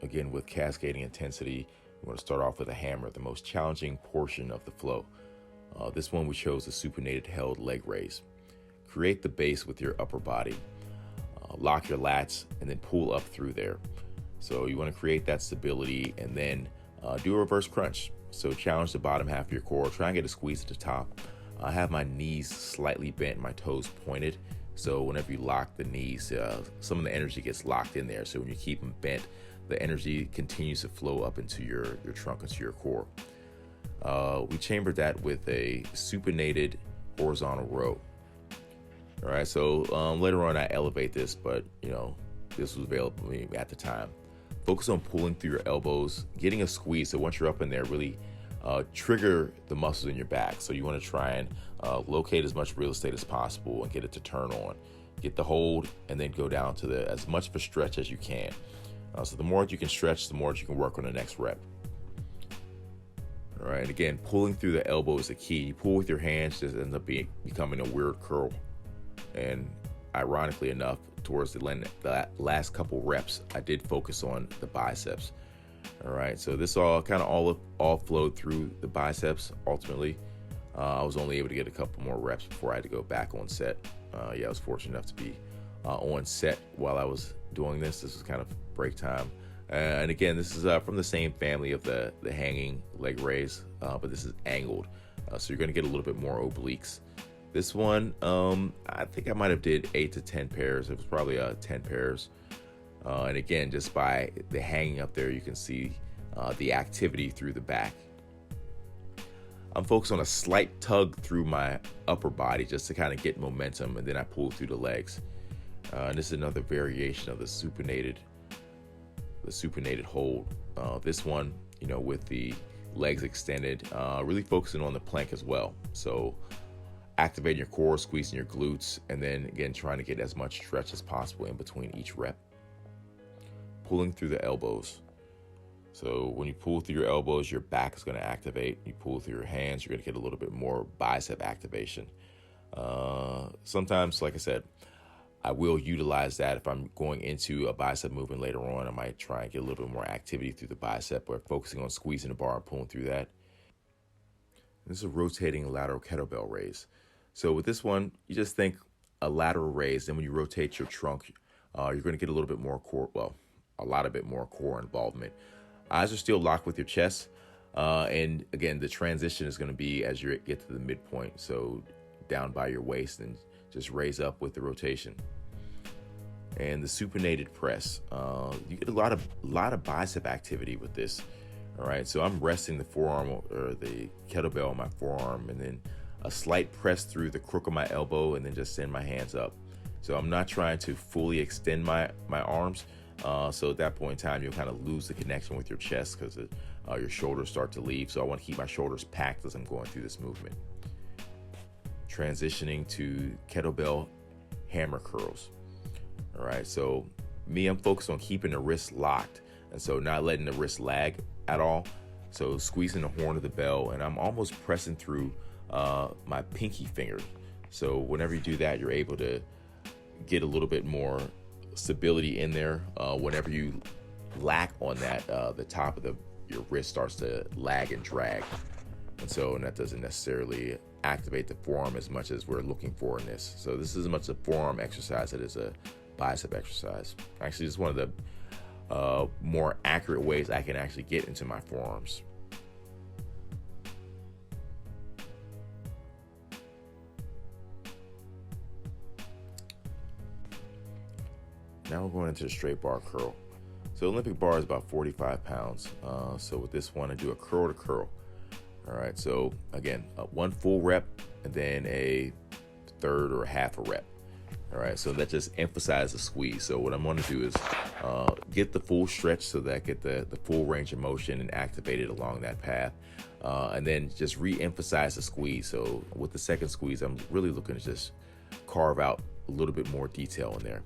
again, with cascading intensity, we want to start off with a hammer, the most challenging portion of the flow. This one we chose a supinated held leg raise. Create the base with your upper body. Lock your lats and then pull up through there. So you want to create that stability and then do a reverse crunch. So challenge the bottom half of your core. Try and get a squeeze at the top. I have my knees slightly bent, my toes pointed. So whenever you lock the knees, some of the energy gets locked in there. So when you keep them bent, the energy continues to flow up into your trunk, into your core. We chambered that with a supinated horizontal row. All right, so later on I elevate this, but this was available to me at the time. Focus on pulling through your elbows, getting a squeeze. So once you're up in there, really trigger the muscles in your back. So you want to try and locate as much real estate as possible and get it to turn on. Get the hold and then go down to as much of a stretch as you can. So the more you can stretch, the more you can work on the next rep. All right, and again, pulling through the elbow is the key. You pull with your hands, just ends up becoming a weird curl. And ironically enough, towards the last couple reps, I did focus on the biceps. All right, so this all flowed through the biceps. Ultimately, I was only able to get a couple more reps before I had to go back on set. I was fortunate enough to be on set while I was doing this. This was kind of break time. And again, this is from the same family of the hanging leg raise, but this is angled. So you're going to get a little bit more obliques. This one, I think I might have did 8 to 10 pairs. It was probably 10 pairs. And again, just by the hanging up there, you can see the activity through the back. I'm focused on a slight tug through my upper body just to kind of get momentum, and then I pull through the legs. And this is another variation of the supinated hold. This one, with the legs extended, really focusing on the plank as well. So activating your core, squeezing your glutes, and then again trying to get as much stretch as possible in between each rep. Pulling through the elbows. So when you pull through your elbows, your back is going to activate. You pull through your hands, you're going to get a little bit more bicep activation. Sometimes, like I said, I will utilize that if I'm going into a bicep movement later on. I might try and get a little bit more activity through the bicep, or focusing on squeezing the bar and pulling through that. This is a rotating lateral kettlebell raise. So with this one, you just think a lateral raise. Then when you rotate your trunk, you're going to get a little bit more core, a lot of bit more core involvement. Eyes are still locked with your chest. And again, the transition is going to be as you get to the midpoint. So down by your waist and just raise up with the rotation. And the supinated press, you get a lot of bicep activity with this. All right, so I'm resting the forearm or the kettlebell on my forearm, and then a slight press through the crook of my elbow, and then just send my hands up. So I'm not trying to fully extend my arms. So at that point in time, you'll kind of lose the connection with your chest because your shoulders start to leave. So I want to keep my shoulders packed as I'm going through this movement. Transitioning to kettlebell hammer curls. All right, so I'm focused on keeping the wrist locked, and so not letting the wrist lag at all. So squeezing the horn of the bell, and I'm almost pressing through my pinky finger. So whenever you do that, you're able to get a little bit more stability in there. Whenever you lack on that, the top of your wrist starts to lag and drag, and that doesn't necessarily activate the forearm as much as we're looking for in this. So this is as much a forearm exercise as it is a bicep exercise. Actually, it's one of the more accurate ways I can actually get into my forearms. Now we're going into the straight bar curl. So Olympic bar is about 45 pounds. So with this one, I do a curl to curl. All right, so again, one full rep and then a third or half a rep. All right, so that just emphasizes the squeeze. So what I'm going to do is get the full stretch so that I get the full range of motion and activate it along that path. And then just re-emphasize the squeeze. So with the second squeeze, I'm really looking to just carve out a little bit more detail in there.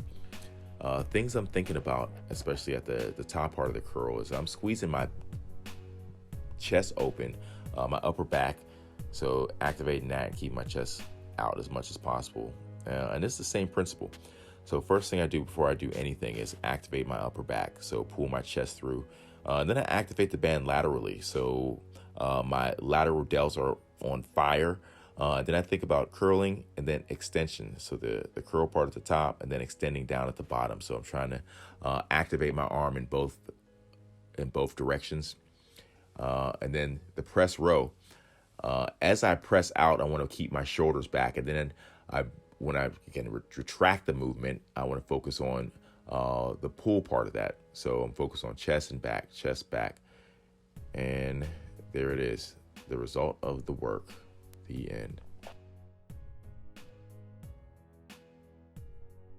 Things I'm thinking about, especially at the top part of the curl, is I'm squeezing my chest open, my upper back, so activating that and keep my chest out as much as possible. And it's the same principle. So first thing I do before I do anything is activate my upper back. So pull my chest through. And then I activate the band laterally. So my lateral delts are on fire. Then I think about curling and then extension. So the curl part at the top and then extending down at the bottom. So I'm trying to activate my arm in both directions. And then the press row. As I press out, I want to keep my shoulders back. And then when I again retract the movement, I want to focus on the pull part of that. So I'm focused on chest and back, chest, back. And there it is, the result of the work, the end.